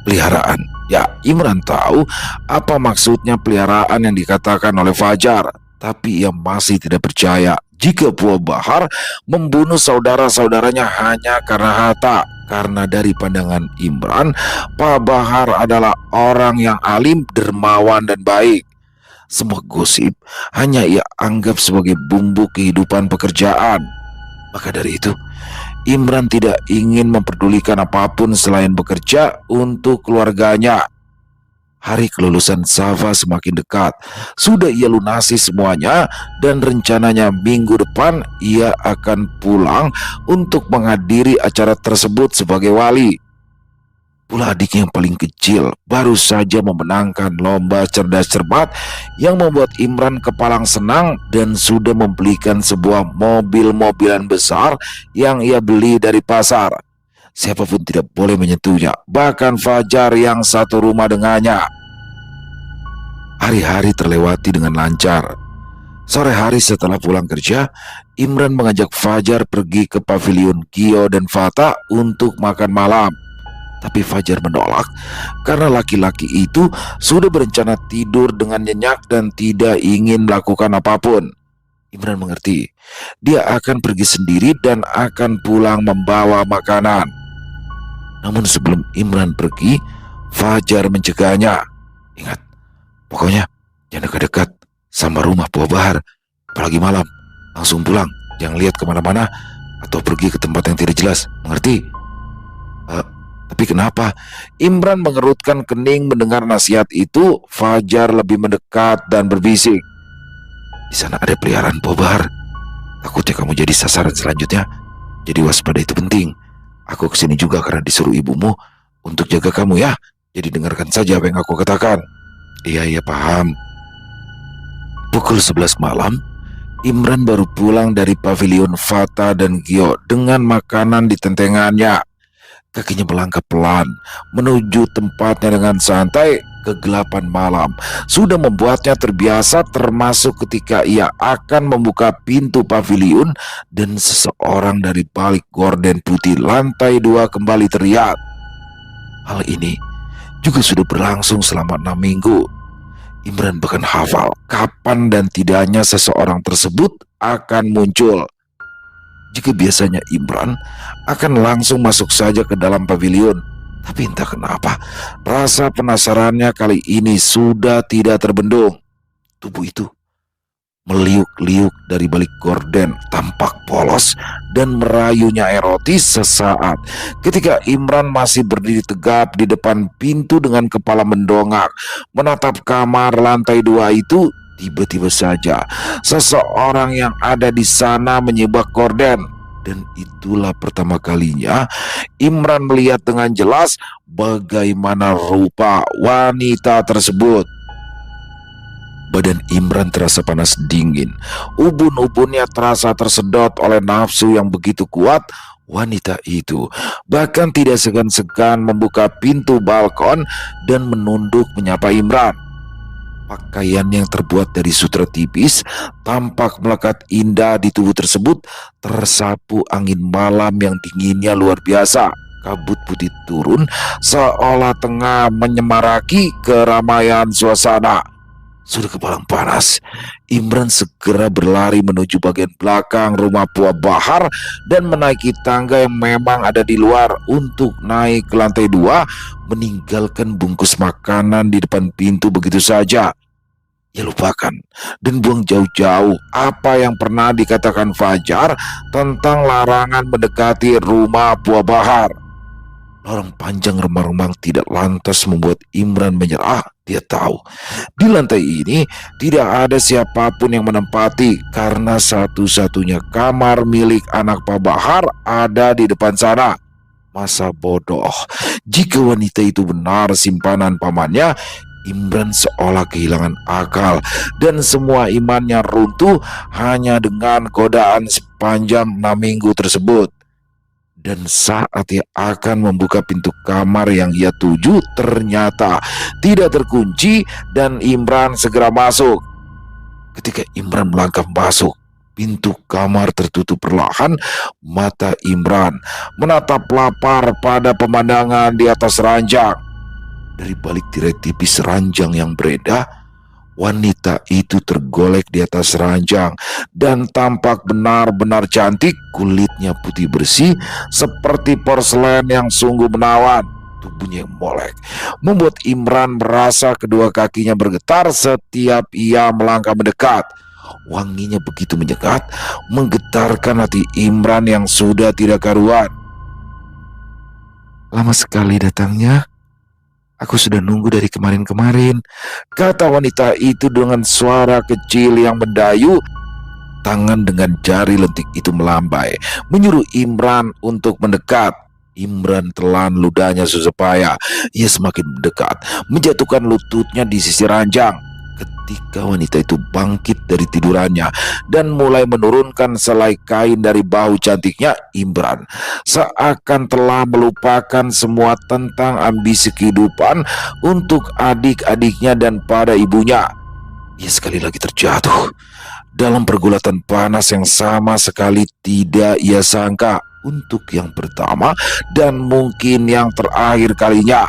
Peliharaan? Ya, Imran tahu apa maksudnya peliharaan yang dikatakan oleh Fajar. Tapi ia masih tidak percaya jika buah bahar membunuh saudara-saudaranya hanya karena harta. Karena dari pandangan Imran, Pak Bahar adalah orang yang alim, dermawan, dan baik. Semua gosip hanya ia anggap sebagai bumbu kehidupan pekerjaan. Maka dari itu, Imran tidak ingin memperdulikan apapun selain bekerja untuk keluarganya. Hari kelulusan Safa semakin dekat. Sudah ia lunasi semuanya dan rencananya minggu depan ia akan pulang untuk menghadiri acara tersebut sebagai wali. Pula adiknya yang paling kecil baru saja memenangkan lomba cerdas cermat yang membuat Imran kepalang senang dan sudah membelikan sebuah mobil-mobilan besar yang ia beli dari pasar. Siapapun tidak boleh menyentuhnya, bahkan Fajar yang satu rumah dengannya. Hari-hari terlewati dengan lancar. Sore hari setelah pulang kerja, Imran mengajak Fajar pergi ke pavilion Gio dan Fata untuk makan malam. Tapi Fajar menolak karena laki-laki itu sudah berencana tidur dengan nyenyak dan tidak ingin melakukan apapun. Imran mengerti, dia akan pergi sendiri dan akan pulang membawa makanan. Namun sebelum Imran pergi, Fajar mencegahnya. Ingat, pokoknya jangan dekat-dekat sama rumah buah bahar, apalagi malam. Langsung pulang, jangan lihat kemana-mana atau pergi ke tempat yang tidak jelas, mengerti? Tapi kenapa? Imran mengerutkan kening mendengar nasihat itu. Fajar lebih mendekat dan berbisik. Di sana ada peliharaan buah bahar. Takutnya kamu jadi sasaran selanjutnya. Jadi waspada itu penting. Aku kesini juga karena disuruh ibumu untuk jaga kamu ya. Jadi dengarkan saja apa yang aku katakan. Iya, paham. Pukul 11 malam, Imran baru pulang dari pavilion Fata dan Gio dengan makanan di tentengannya. Kakinya melangkah pelan menuju tempatnya dengan santai. Kegelapan malam sudah membuatnya terbiasa, termasuk ketika ia akan membuka pintu pavilion dan seseorang dari balik gorden putih lantai 2 kembali teriak. Hal ini juga sudah berlangsung selama 6 minggu. Imran bahkan hafal kapan dan tidaknya seseorang tersebut akan muncul. Jika biasanya Imran akan langsung masuk saja ke dalam pavilion, tapi entah kenapa rasa penasarannya kali ini sudah tidak terbendung. Tubuh itu meliuk-liuk dari balik gorden, tampak polos dan merayunya erotis sesaat ketika Imran masih berdiri tegap di depan pintu dengan kepala mendongak menatap kamar lantai 2 itu. Tiba-tiba saja seseorang yang ada di sana menyibak gorden. Dan itulah pertama kalinya Imran melihat dengan jelas bagaimana rupa wanita tersebut. Badan Imran terasa panas dingin. Ubun-ubunnya terasa tersedot oleh nafsu yang begitu kuat. Wanita itu bahkan tidak segan-segan membuka pintu balkon dan menunduk menyapa Imran. Pakaian yang terbuat dari sutra tipis tampak melekat indah di tubuh tersebut, tersapu angin malam yang dinginnya luar biasa. Kabut putih turun seolah tengah menyemaraki keramaian suasana. Sudah kepalang panas, Imran segera berlari menuju bagian belakang rumah Puah Bahar dan menaiki tangga yang memang ada di luar untuk naik ke lantai 2, meninggalkan bungkus makanan di depan pintu begitu saja. Ya lupakan dan buang jauh-jauh apa yang pernah dikatakan Fajar tentang larangan mendekati rumah Puah Bahar. Lorong panjang remang-remang tidak lantas membuat Imran menyerah. Dia tahu di lantai ini tidak ada siapapun yang menempati karena satu-satunya kamar milik anak Pak Bahar ada di depan sana. Masa bodoh. Jika wanita itu benar simpanan pamannya, Imran seolah kehilangan akal dan semua imannya runtuh hanya dengan godaan sepanjang 6 minggu tersebut. Dan saat ia akan membuka pintu kamar yang ia tuju, ternyata tidak terkunci dan Imran segera masuk. Ketika Imran melangkah masuk, pintu kamar tertutup perlahan. Mata Imran menatap lapar pada pemandangan di atas ranjang. Dari balik tirai tipis ranjang yang beredar, wanita itu tergolek di atas ranjang dan tampak benar-benar cantik. Kulitnya putih bersih seperti porselen yang sungguh menawan. Tubuhnya yang molek membuat Imran merasa kedua kakinya bergetar setiap ia melangkah mendekat. Wanginya begitu menyegat, menggetarkan hati Imran yang sudah tidak karuan. "Lama sekali datangnya. Aku sudah nunggu dari kemarin-kemarin," kata wanita itu dengan suara kecil yang mendayu. Tangan dengan jari lentik itu melambai, menyuruh Imran untuk mendekat. Imran telan ludahnya supaya ia semakin mendekat, menjatuhkan lututnya di sisi ranjang. Ketika wanita itu bangkit dari tidurannya dan mulai menurunkan selai kain dari bahu cantiknya, Imran seakan telah melupakan semua tentang ambisi kehidupan untuk adik-adiknya dan pada ibunya. Ia sekali lagi terjatuh dalam pergulatan panas yang sama sekali tidak ia sangka untuk yang pertama dan mungkin yang terakhir kalinya.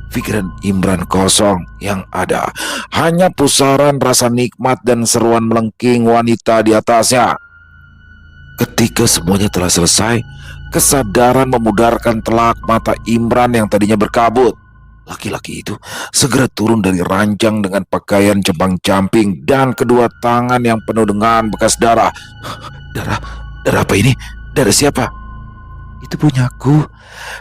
Pikiran Imran kosong, yang ada hanya pusaran rasa nikmat dan seruan melengking wanita di atasnya. Ketika semuanya telah selesai, kesadaran memudarkan telak mata Imran yang tadinya berkabut. Laki-laki itu segera turun dari ranjang dengan pakaian compang-camping dan kedua tangan yang penuh dengan bekas darah. Darah? Darah apa ini? Darah siapa? "Itu punyaku,"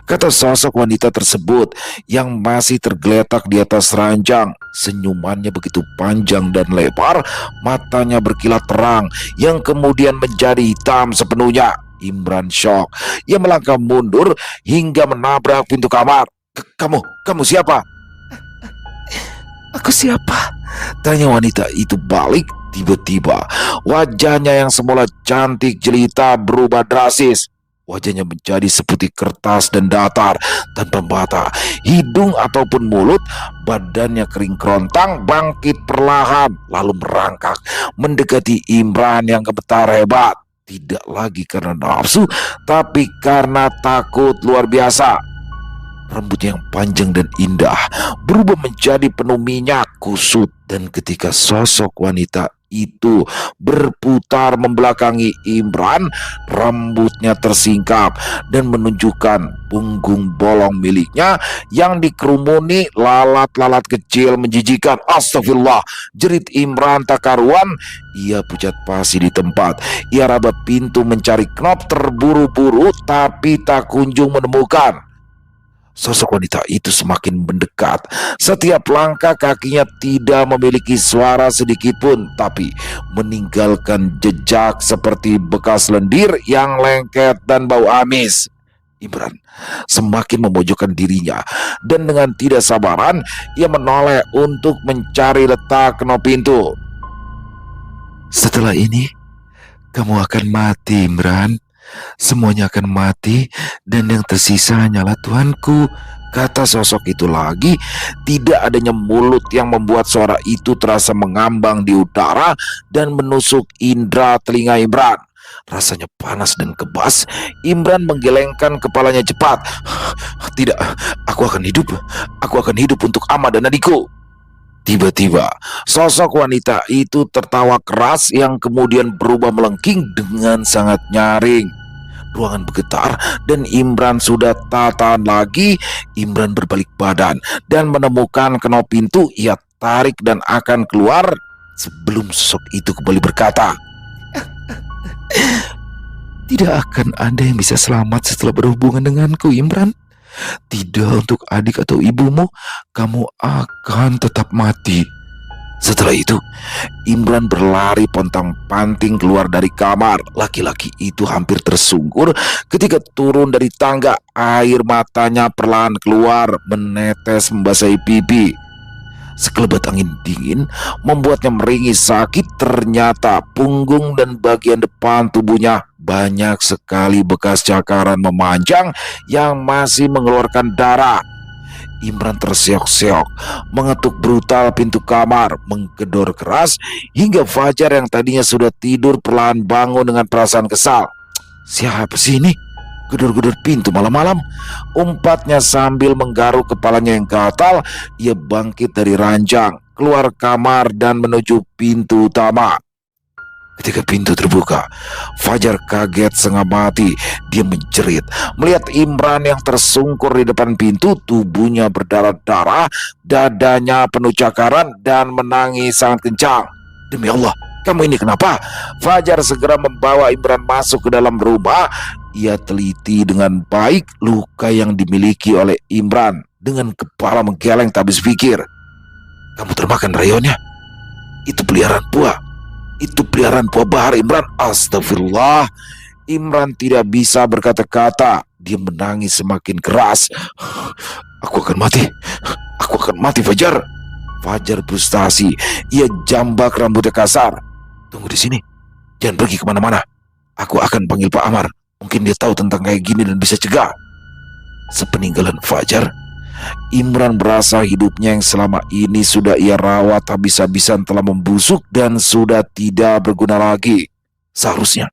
kata sosok wanita tersebut yang masih tergeletak di atas ranjang. Senyumannya begitu panjang dan lebar, matanya berkilat terang yang kemudian menjadi hitam sepenuhnya. Imran syok. Ia melangkah mundur hingga menabrak pintu kamar. Kamu siapa?" "Aku siapa?" tanya wanita itu balik. Tiba-tiba wajahnya yang semula cantik jelita berubah drastis. Wajahnya menjadi seputih kertas dan datar, tanpa mata, hidung ataupun mulut. Badannya kering kerontang, bangkit perlahan, lalu merangkak mendekati Imran yang gemetar hebat. Tidak lagi karena nafsu, tapi karena takut luar biasa. Rambutnya yang panjang dan indah berubah menjadi penuh minyak, kusut, dan ketika sosok wanita itu berputar membelakangi Imran, rambutnya tersingkap dan menunjukkan punggung bolong miliknya yang dikerumuni lalat-lalat kecil menjijikan. "Astagfirullah!" jerit Imran tak karuan. Ia pucat pasi di tempat. Ia raba pintu mencari knop terburu-buru tapi tak kunjung menemukan. Sosok wanita itu semakin mendekat. Setiap langkah kakinya tidak memiliki suara sedikit pun, tapi meninggalkan jejak seperti bekas lendir yang lengket dan bau amis. Imran semakin memojokkan dirinya dan dengan tidak sabaran ia menoleh untuk mencari letak knop pintu. "Setelah ini kamu akan mati, Imran. Semuanya akan mati dan yang tersisa hanyalah Tuhanku," kata sosok itu lagi. Tidak adanya mulut yang membuat suara itu terasa mengambang di udara dan menusuk indera telinga Imran. Rasanya panas dan kebas. Imran menggelengkan kepalanya cepat. "Tidak, aku akan hidup. Aku akan hidup untuk Ama dan adikku." Tiba-tiba, sosok wanita itu tertawa keras yang kemudian berubah melengking dengan sangat nyaring. Ruangan bergetar dan Imran sudah tak tahan lagi. Imran berbalik badan dan menemukan kenop pintu. Ia tarik dan akan keluar sebelum sosok itu kembali berkata, "Tidak akan ada yang bisa selamat setelah berhubungan denganku, Imran. Tidak untuk adik atau ibumu, kamu akan tetap mati." Setelah itu, Imran berlari pontang-panting keluar dari kamar. Laki-laki itu hampir tersungkur ketika turun dari tangga. Air matanya perlahan keluar, menetes membasahi pipi. Sekelebat angin dingin membuatnya meringis sakit. Ternyata punggung dan bagian depan tubuhnya banyak sekali bekas cakaran memanjang yang masih mengeluarkan darah. Imran terseok-seok, mengetuk brutal pintu kamar, menggedor keras hingga Fajar yang tadinya sudah tidur perlahan bangun dengan perasaan kesal. "Siapa sih ini? Gedor-gedor pintu malam-malam?" umpatnya sambil menggaruk kepalanya yang gatal. Ia bangkit dari ranjang, keluar kamar dan menuju pintu utama. Ketika pintu terbuka, Fajar kaget setengah mati. Dia menjerit melihat Imran yang tersungkur di depan pintu. Tubuhnya berdarah-darah, dadanya penuh cakaran dan menangis sangat kencang. "Demi Allah, kamu ini kenapa?" Fajar segera membawa Imran masuk ke dalam rumah. Ia teliti dengan baik luka yang dimiliki oleh Imran. Dengan kepala menggeleng tak habis pikir, "Kamu termakan rayonnya? Itu peliharaan buah. Itu peliharaan buah bahar, Imran." Astagfirullah. Imran tidak bisa berkata-kata. Dia menangis semakin keras. "Aku akan mati. Aku akan mati, Fajar." Fajar frustasi. Ia jambak rambutnya kasar. "Tunggu di sini. Jangan pergi kemana-mana. Aku akan panggil Pak Amar. Mungkin dia tahu tentang kayak gini dan bisa cegah." Sepeninggalan Fajar, Imran merasa hidupnya yang selama ini sudah ia rawat habis-habisan telah membusuk dan sudah tidak berguna lagi. Seharusnya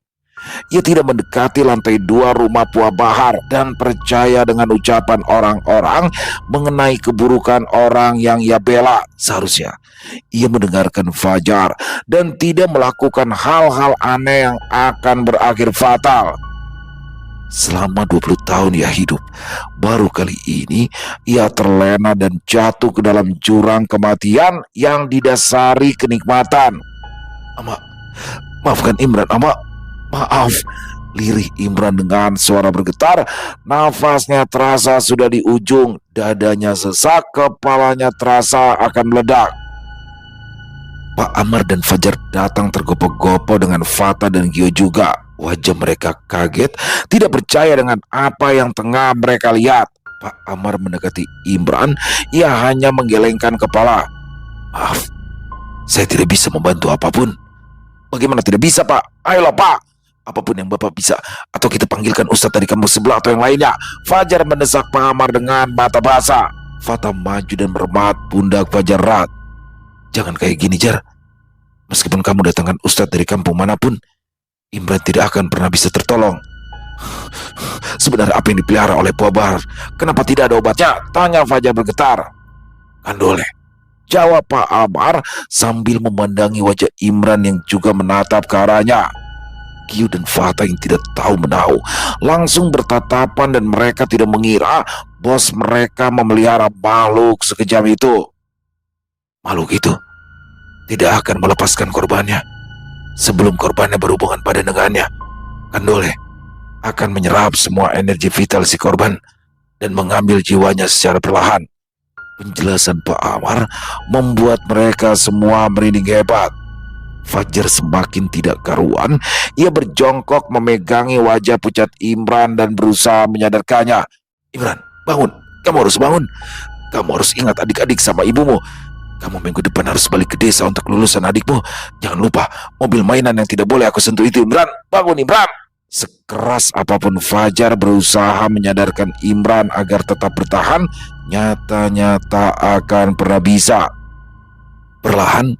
ia tidak mendekati lantai 2 rumah Puah Bahar dan percaya dengan ucapan orang-orang mengenai keburukan orang yang ia bela. Seharusnya ia mendengarkan Fajar dan tidak melakukan hal-hal aneh yang akan berakhir fatal. Selama 20 tahun ia hidup, baru kali ini ia terlena dan jatuh ke dalam jurang kematian yang didasari kenikmatan. "Ama, maafkan Imran, Ama. Maaf." Lirih Imran dengan suara bergetar. Nafasnya terasa sudah di ujung, dadanya sesak, kepalanya terasa akan meledak. Pak Amar dan Fajar datang tergopoh-gopoh dengan Fata dan Gio juga. Wajah mereka kaget, tidak percaya dengan apa yang tengah mereka lihat. Pak Amar mendekati Imran. Ia hanya menggelengkan kepala. "Maaf, saya tidak bisa membantu apapun." "Bagaimana tidak bisa, Pak? Ayolah, Pak. Apapun yang Bapak bisa. Atau kita panggilkan Ustadz dari kampus sebelah atau yang lainnya." Fajar mendesak Pak Amar dengan mata basah. Fata maju dan meremat pundak Fajar erat. "Jangan kayak gini, Jar. Meskipun kamu datangkan Ustadz dari kampung manapun, Imran tidak akan pernah bisa tertolong. Sebenarnya apa yang dipelihara oleh Puah Bahar? Kenapa tidak ada obatnya?" tanya Fajar bergetar. "Kandole," jawab Pak Amar sambil memandangi wajah Imran yang juga menatap ke arahnya. Gio dan Fata yang tidak tahu menahu langsung bertatapan dan mereka tidak mengira bos mereka memelihara makhluk sekejam itu. Makhluk itu tidak akan melepaskan korbannya sebelum korbannya berhubungan pada dengannya. Kandole akan menyerap semua energi vital si korban dan mengambil jiwanya secara perlahan. Penjelasan Pak Amar membuat mereka semua merinding hebat. Fajar semakin tidak karuan. Ia berjongkok memegangi wajah pucat Imran dan berusaha menyadarkannya. "Imran, bangun. Kamu harus bangun. Kamu harus ingat adik-adik sama ibumu. Kamu minggu depan harus balik ke desa untuk lulusan adikmu. Jangan lupa, mobil mainan yang tidak boleh aku sentuh itu. Imran, bangun Imran." Sekeras apapun Fajar berusaha menyadarkan Imran agar tetap bertahan, nyatanya tak akan pernah bisa. Perlahan,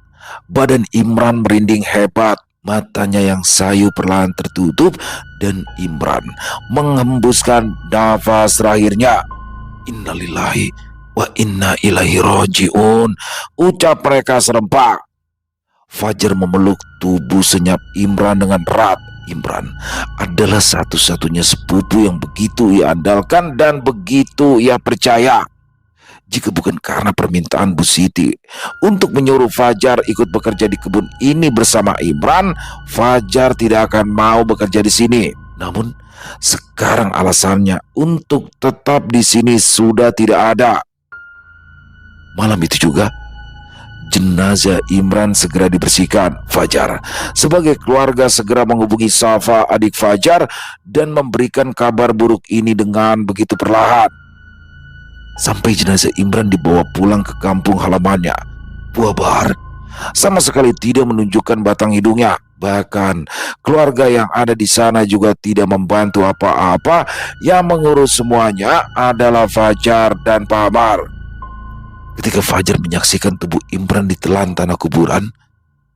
badan Imran merinding hebat. Matanya yang sayu perlahan tertutup dan Imran menghembuskan nafas terakhirnya. Innalillahi wa inna ilaihi rajiun, ucap mereka serempak. Fajar memeluk tubuh senyap Imran dengan erat. Imran adalah satu-satunya sepupu yang begitu ia andalkan dan begitu ia percaya. Jika bukan karena permintaan Bu Siti untuk menyuruh Fajar ikut bekerja di kebun ini bersama Imran, Fajar tidak akan mau bekerja di sini. Namun, sekarang alasannya untuk tetap di sini sudah tidak ada. Malam itu juga, jenazah Imran segera dibersihkan. Fajar sebagai keluarga segera menghubungi Safa, adik Fajar, dan memberikan kabar buruk ini dengan begitu perlahan. Sampai jenazah Imran dibawa pulang ke kampung halamannya, Buah Bahar sama sekali tidak menunjukkan batang hidungnya. Bahkan keluarga yang ada di sana juga tidak membantu apa-apa. Yang mengurus semuanya adalah Fajar dan Pak Amar. Ketika Fajar menyaksikan tubuh Imran ditelan tanah kuburan,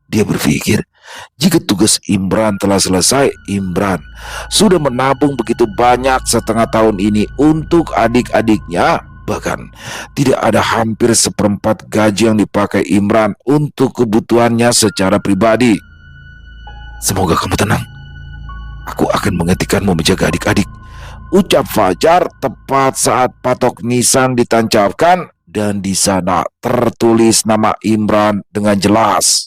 dia berpikir jika tugas Imran telah selesai, Imran sudah menabung begitu banyak setengah tahun ini untuk adik-adiknya. Bahkan tidak ada hampir seperempat gaji yang dipakai Imran untuk kebutuhannya secara pribadi. Semoga kamu tenang. Aku akan menghentikanmu menjaga adik-adik, ucap Fajar tepat saat patok nisan ditancapkan dan di sana tertulis nama Imran dengan jelas.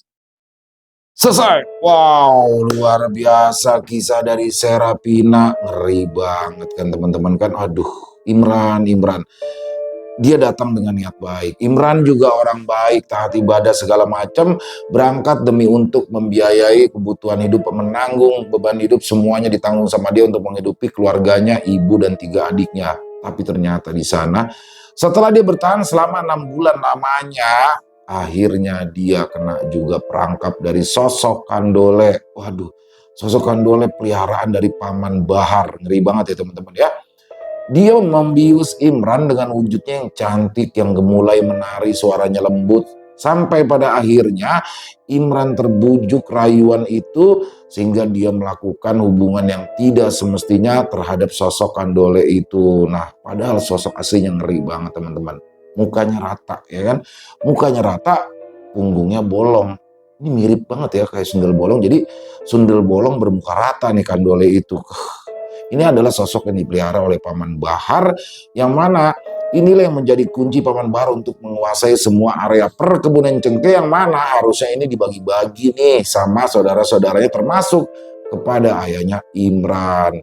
Selesai. Wow, luar biasa kisah dari Serapina. Ngeri banget kan teman-teman kan. Aduh, Imran. Dia datang dengan niat baik. Imran juga orang baik, taat ibadah segala macam, berangkat demi untuk membiayai kebutuhan hidup, menanggung beban hidup, semuanya ditanggung sama dia untuk menghidupi keluarganya, ibu dan 3 adiknya. Tapi ternyata di sana, setelah dia bertahan selama 6 bulan lamanya, akhirnya dia kena juga perangkap dari sosok Kandole. Waduh, sosok Kandole peliharaan dari Paman Bahar. Ngeri banget ya teman-teman ya. Dia membius Imran dengan wujudnya yang cantik, yang gemulai, menari, suaranya lembut. Sampai pada akhirnya Imran terbujuk rayuan itu sehingga dia melakukan hubungan yang tidak semestinya terhadap sosok Kandole itu. Nah, padahal sosok aslinya ngeri banget teman-teman. Mukanya rata ya kan. Mukanya rata, punggungnya bolong. Ini mirip banget ya kayak sundel bolong. Jadi sundel bolong bermuka rata nih Kandole itu. Ini adalah sosok yang dipelihara oleh Paman Bahar, yang mana inilah yang menjadi kunci Paman Bahar untuk menguasai semua area perkebunan cengkeh, yang mana harusnya ini dibagi-bagi nih sama saudara-saudaranya termasuk kepada ayahnya Imran.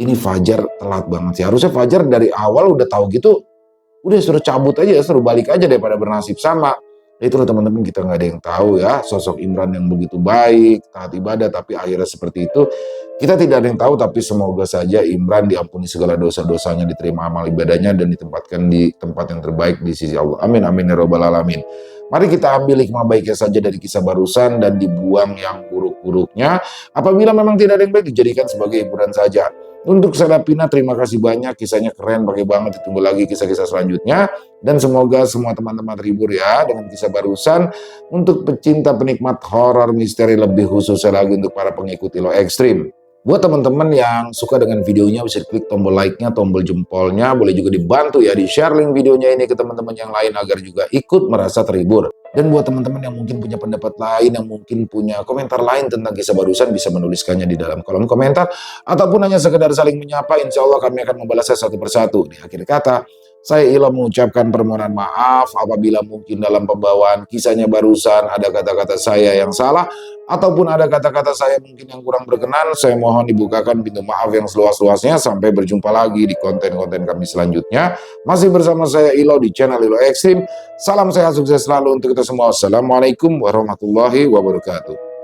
Ini Fajar telat banget sih. Harusnya Fajar dari awal udah tahu gitu, udah suruh cabut aja, suruh balik aja daripada bernasib sama. Itulah teman-teman, kita nggak ada yang tahu ya sosok Imran yang begitu baik, taat ibadah, tapi akhirnya seperti itu. Kita tidak ada yang tahu, tapi semoga saja Imran diampuni segala dosa-dosanya, diterima amal ibadahnya, dan ditempatkan di tempat yang terbaik di sisi Allah. Amin, amin, ya robbal alamin. Mari kita ambil hikmah baiknya saja dari kisah barusan dan dibuang yang buruk-buruknya. Apabila memang tidak ada yang baik, dijadikan sebagai hiburan saja. Untuk Serapina, terima kasih banyak, kisahnya keren, pakai banget, ditunggu lagi kisah-kisah selanjutnya. Dan semoga semua teman-teman terhibur ya dengan kisah barusan. Untuk pecinta penikmat horor misteri, lebih khususnya lagi untuk para pengikut Ilo Ekstrim. Buat teman-teman yang suka dengan videonya, bisa klik tombol like-nya, tombol jempolnya. Boleh juga dibantu ya di-share link videonya ini ke teman-teman yang lain agar juga ikut merasa terhibur. Dan buat teman-teman yang mungkin punya pendapat lain, yang mungkin punya komentar lain tentang kisah barusan, bisa menuliskannya di dalam kolom komentar. Ataupun hanya sekedar saling menyapa, insya Allah kami akan membalasnya satu persatu. Di akhir kata, saya Ilo mengucapkan permohonan maaf apabila mungkin dalam pembawaan kisahnya barusan ada kata-kata saya yang salah, ataupun ada kata-kata saya mungkin yang kurang berkenan. Saya mohon dibukakan pintu maaf yang seluas-luasnya. Sampai berjumpa lagi di konten-konten kami selanjutnya. Masih bersama saya Ilo di channel Ilo Ekstrim. Salam sehat sukses selalu untuk kita semua. Assalamualaikum warahmatullahi wabarakatuh.